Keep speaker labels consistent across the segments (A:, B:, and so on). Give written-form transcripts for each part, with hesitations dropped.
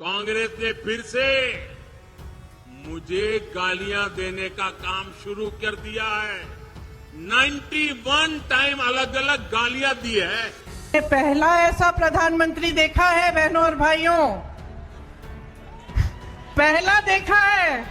A: कांग्रेस ने फिर से मुझे गालियां देने का काम शुरू कर दिया है। 91 टाइम अलग अलग गालियां दी है।
B: पहला ऐसा प्रधानमंत्री देखा है बहनों और भाइयों, पहला देखा है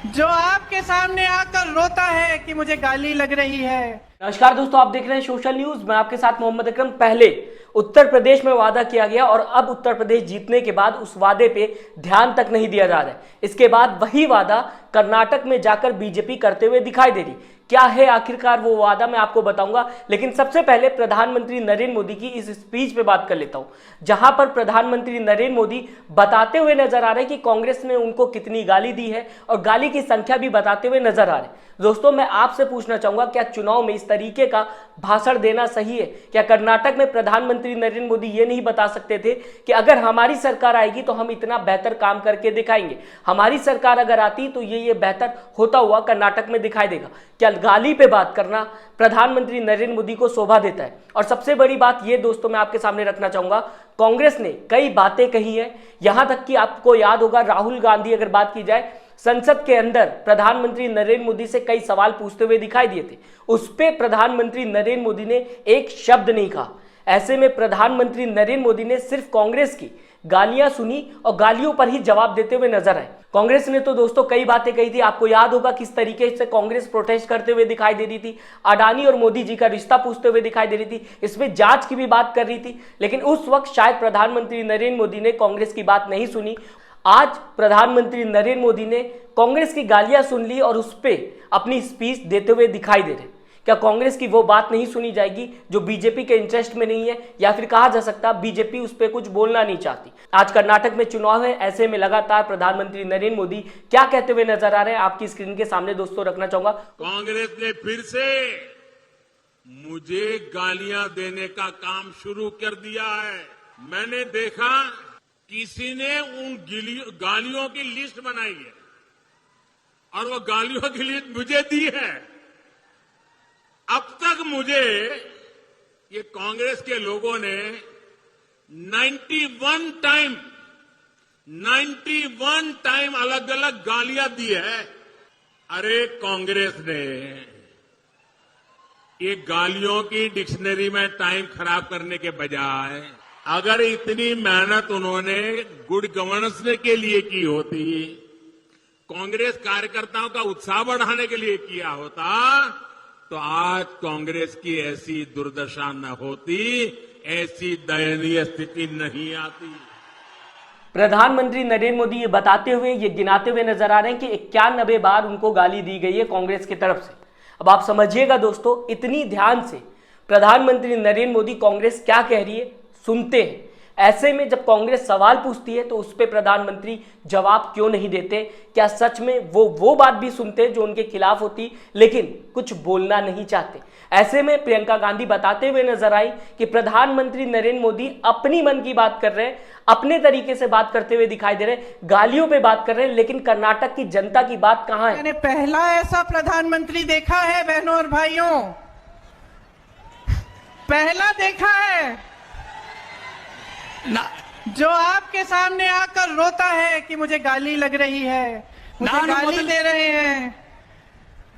B: जो आपके सामने आकर रोता है कि मुझे गाली लग रही है।
C: नमस्कार दोस्तों, आप देख रहे हैं सोशल न्यूज। मैं आपके साथ मोहम्मद अकरम। पहले उत्तर प्रदेश में वादा किया गया और अब उत्तर प्रदेश जीतने के बाद उस वादे पे ध्यान तक नहीं दिया जा रहा है। इसके बाद वही वादा कर्नाटक में जाकर बीजेपी करते हुए दिखाई दे रही। क्या है आखिरकार वो वादा, मैं आपको बताऊंगा। लेकिन सबसे पहले प्रधानमंत्री नरेंद्र मोदी की इस स्पीच पे बात कर लेता हूं, जहां पर प्रधानमंत्री नरेंद्र मोदी बताते हुए नजर आ रहे हैं कि कांग्रेस ने उनको कितनी गाली दी है और गाली की संख्या भी बताते हुए नजर आ रहे हैं। दोस्तों, मैं आपसे पूछना चाहूंगा, क्या चुनाव में इस तरीके का भाषण देना सही है? क्या कर्नाटक में प्रधानमंत्री नरेंद्र मोदी ये नहीं बता सकते थे कि अगर हमारी सरकार आएगी तो हम इतना बेहतर काम करके दिखाएंगे, हमारी सरकार अगर आती तो ये बेहतर होता हुआ कर्नाटक में दिखाई देगा? क्या गाली पे बात करना प्रधानमंत्री नरेंद्र मोदी को शोभा देता है? और सबसे बड़ी बात ये दोस्तों मैं आपके सामने रखना चाहूंगा, कांग्रेस ने कई बातें कही है। यहां तक कि आपको याद होगा, राहुल गांधी अगर बात की जाए, संसद के अंदर प्रधानमंत्री नरेंद्र मोदी से कई सवाल पूछते हुए दिखाई दिए थे। उस पे प्रधानमंत्री नरेंद्र मोदी ने एक शब्द नहीं कहा। ऐसे में प्रधानमंत्री नरेंद्र मोदी ने सिर्फ कांग्रेस की गालियां सुनी और गालियों पर ही जवाब देते हुए नजर आए। कांग्रेस ने तो दोस्तों कई बातें कही थी। आपको याद होगा किस तरीके से कांग्रेस प्रोटेस्ट करते हुए दिखाई दे रही थी, अडानी और मोदी जी का रिश्ता पूछते हुए दिखाई दे रही थी, इसमें जांच की भी बात कर रही थी। लेकिन उस वक्त शायद प्रधानमंत्री नरेंद्र मोदी ने कांग्रेस की बात नहीं सुनी। आज प्रधानमंत्री नरेंद्र मोदी ने कांग्रेस की गालियां सुन ली और उस पर अपनी स्पीच देते हुए दिखाई दे रहे। क्या कांग्रेस की वो बात नहीं सुनी जाएगी जो बीजेपी के इंटरेस्ट में नहीं है, या फिर कहा जा सकता बीजेपी उस पर कुछ बोलना नहीं चाहती? आज कर्नाटक में चुनाव है, ऐसे में लगातार प्रधानमंत्री नरेंद्र मोदी क्या कहते हुए नजर आ रहे हैं आपकी स्क्रीन के सामने दोस्तों रखना चाहूंगा।
A: कांग्रेस ने फिर से मुझे गालियां देने का काम शुरू कर दिया है। मैंने देखा किसी ने उन गालियों की लिस्ट बनाई है और वो गालियों की लिस्ट मुझे दी है। अब तक मुझे ये कांग्रेस के लोगों ने 91 टाइम अलग अलग गालियां दी है। अरे कांग्रेस ने ये गालियों की डिक्शनरी में टाइम खराब करने के बजाय अगर इतनी मेहनत उन्होंने गुड गवर्नेंस के लिए की होती, कांग्रेस कार्यकर्ताओं का उत्साह बढ़ाने के लिए किया होता, तो आज कांग्रेस की ऐसी दुर्दशा न होती, ऐसी दयनीय स्थिति नहीं आती।
C: प्रधानमंत्री नरेंद्र मोदी ये बताते हुए, ये गिनाते हुए नजर आ रहे हैं कि 91 बार उनको गाली दी गई है कांग्रेस की तरफ से। अब आप समझिएगा दोस्तों, इतनी ध्यान से प्रधानमंत्री नरेंद्र मोदी कांग्रेस क्या कह रही है सुनते हैं। ऐसे में जब कांग्रेस सवाल पूछती है तो उस पर प्रधानमंत्री जवाब क्यों नहीं देते? क्या सच में वो बात भी सुनते जो उनके खिलाफ होती, लेकिन कुछ बोलना नहीं चाहते? ऐसे में प्रियंका गांधी बताते हुए नजर आई कि प्रधानमंत्री नरेंद्र मोदी अपनी मन की बात कर रहे हैं, अपने तरीके से बात करते हुए दिखाई दे रहे हैं, गालियों पे बात कर रहे हैं, लेकिन कर्नाटक की जनता की बात कहां है?
B: मैंने पहला ऐसा प्रधानमंत्री देखा है बहनों और भाइयों, पहला देखा है जो आपके सामने आकर रोता है कि मुझे गाली लग रही है, मुझे गाली दे रहे हैं।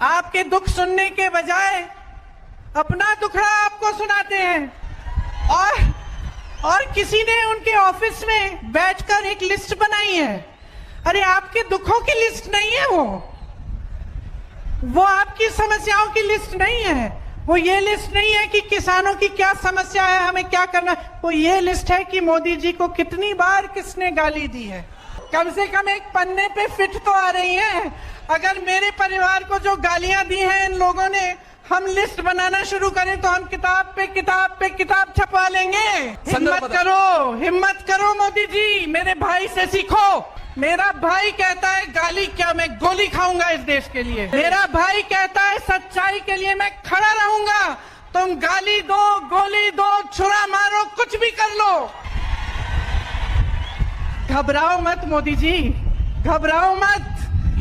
B: आपके दुख सुनने के बजाय अपना दुखड़ा आपको सुनाते हैं। और किसी ने उनके ऑफिस में बैठकर एक लिस्ट बनाई है। अरे आपके दुखों की लिस्ट नहीं है वो आपकी समस्याओं की लिस्ट नहीं है। वो ये लिस्ट नहीं है कि किसानों की क्या समस्या है, हमें क्या करना। वो ये लिस्ट है कि मोदी जी को कितनी बार किसने गाली दी है। कम से कम एक पन्ने पे फिट तो आ रही है। अगर मेरे परिवार को जो गालियां दी हैं इन लोगों ने, हम लिस्ट बनाना शुरू करें तो हम किताब पे किताब छपवा लेंगे। हिम्मत करो मोदी जी, मेरे भाई से सीखो। मेरा भाई कहता है गाली क्या, मैं गोली खाऊंगा इस देश के लिए। मेरा भाई कहता है सच्चाई के लिए मैं खड़ा रहूंगा। तुम गाली दो, गोली दो, छुरा मारो, कुछ भी कर लो, घबराओ मत मोदी जी, घबराओ मत।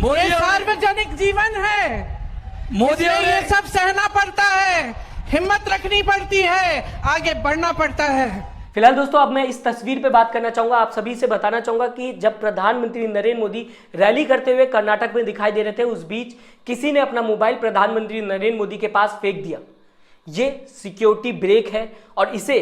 B: ये सार्वजनिक जीवन है, मोदी ये सब सहना पड़ता है, हिम्मत रखनी पड़ती है, आगे बढ़ना पड़ता है।
C: फिलहाल दोस्तों अब मैं इस तस्वीर पे बात करना चाहूंगा, आप सभी से बताना चाहूंगा कि जब प्रधानमंत्री नरेंद्र मोदी रैली करते हुए कर्नाटक में दिखाई दे रहे थे, उस बीच किसी ने अपना मोबाइल प्रधानमंत्री नरेंद्र मोदी के पास फेंक दिया। ये सिक्योरिटी ब्रेक है और इसे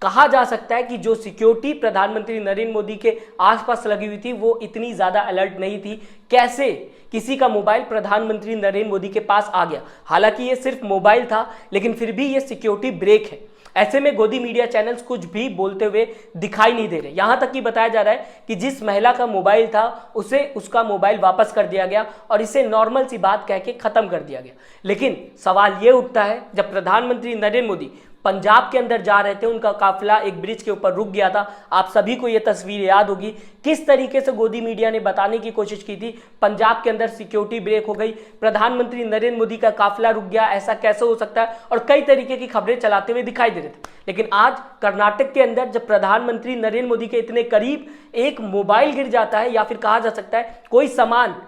C: कहा जा सकता है कि जो सिक्योरिटी प्रधानमंत्री नरेंद्र मोदी के आसपास लगी हुई थी वो इतनी ज्यादा अलर्ट नहीं थी। कैसे किसी का मोबाइल प्रधानमंत्री नरेंद्र मोदी के पास आ गया? हालांकि ये सिर्फ मोबाइल था, लेकिन फिर भी ये सिक्योरिटी ब्रेक है। ऐसे में गोदी मीडिया चैनल्स कुछ भी बोलते हुए दिखाई नहीं दे रहे। यहां तक कि बताया जा रहा है कि जिस महिला का मोबाइल था उसे उसका मोबाइल वापस कर दिया गया और इसे नॉर्मल सी बात कह के खत्म कर दिया गया। लेकिन सवाल यह उठता है, जब प्रधानमंत्री नरेंद्र मोदी पंजाब के अंदर जा रहे थे, उनका काफिला एक ब्रिज के ऊपर रुक गया था। आप सभी को यह तस्वीर याद होगी किस तरीके से गोदी मीडिया ने बताने की कोशिश की थी पंजाब के अंदर सिक्योरिटी ब्रेक हो गई, प्रधानमंत्री नरेंद्र मोदी का काफिला रुक गया, ऐसा कैसे हो सकता है, और कई तरीके की खबरें चलाते हुए दिखाई दे रहे थे। लेकिन आज कर्नाटक के अंदर जब प्रधानमंत्री नरेंद्र मोदी के इतने करीब एक मोबाइल गिर जाता है, या फिर कहा जा सकता है कोई सामान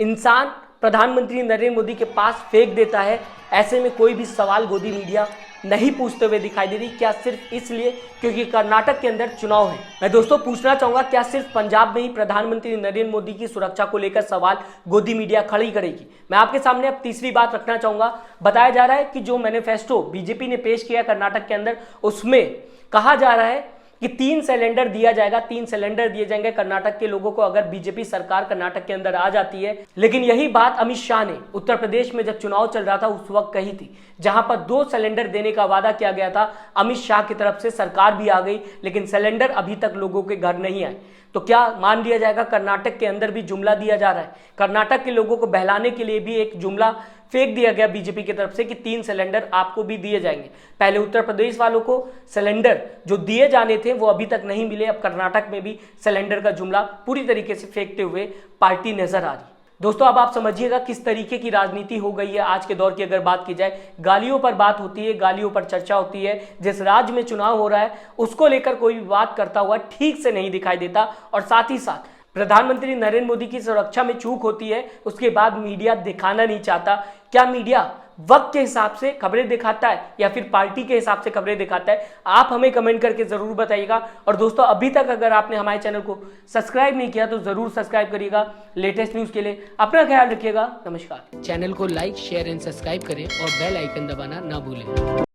C: इंसान प्रधानमंत्री नरेंद्र मोदी के पास फेंक देता है, ऐसे में कोई भी सवाल गोदी मीडिया नहीं पूछते हुए दिखाई दे रही। क्या सिर्फ इसलिए क्योंकि कर्नाटक के अंदर चुनाव है? मैं दोस्तों पूछना चाहूंगा, क्या सिर्फ पंजाब में ही प्रधानमंत्री नरेंद्र मोदी की सुरक्षा को लेकर सवाल गोदी मीडिया खड़ी करेगी? मैं आपके सामने अब तीसरी बात रखना चाहूंगा। बताया जा रहा है कि जो मैनिफेस्टो बीजेपी ने पेश किया कर्नाटक के अंदर, उसमें कहा जा रहा है कि 3 सिलेंडर दिया जाएगा, 3 सिलेंडर दिए जाएंगे कर्नाटक के लोगों को अगर बीजेपी सरकार कर्नाटक के अंदर आ जाती है। लेकिन यही बात अमित शाह ने उत्तर प्रदेश में जब चुनाव चल रहा था उस वक्त कही थी, जहां पर 2 सिलेंडर देने का वादा किया गया था। अमित शाह की तरफ से सरकार भी आ गई, लेकिन सिलेंडर अभी तक लोगों के घर नहीं आए। तो क्या मान लिया जाएगा कर्नाटक के अंदर भी जुमला दिया जा रहा है? कर्नाटक के लोगों को बहलाने के लिए भी एक जुमला फेंक दिया गया बीजेपी की तरफ से कि 3 सिलेंडर आपको भी दिए जाएंगे। पहले उत्तर प्रदेश वालों को सिलेंडर जो दिए जाने थे वो अभी तक नहीं मिले, अब कर्नाटक में भी सिलेंडर का जुमला पूरी तरीके से फेंकते हुए पार्टी नजर आ रही। दोस्तों अब आप समझिएगा किस तरीके की राजनीति हो गई है आज के दौर की। अगर बात की जाए, गालियों पर बात होती है, गालियों पर चर्चा होती है। जिस राज्य में चुनाव हो रहा है उसको लेकर कोई भी बात करता हुआ ठीक से नहीं दिखाई देता, और साथ ही साथ प्रधानमंत्री नरेंद्र मोदी की सुरक्षा में चूक होती है, उसके बाद मीडिया दिखाना नहीं चाहता। क्या मीडिया वक्त के हिसाब से खबरें दिखाता है या फिर पार्टी के हिसाब से खबरें दिखाता है? आप हमें कमेंट करके जरूर बताइएगा। और दोस्तों अभी तक अगर आपने हमारे चैनल को सब्सक्राइब नहीं किया तो जरूर सब्सक्राइब करिएगा लेटेस्ट न्यूज के लिए। अपना ख्याल रखिएगा। नमस्कार।
D: चैनल को लाइक, शेयर एंड सब्सक्राइब करें और बेल आइकन दबाना ना भूलें।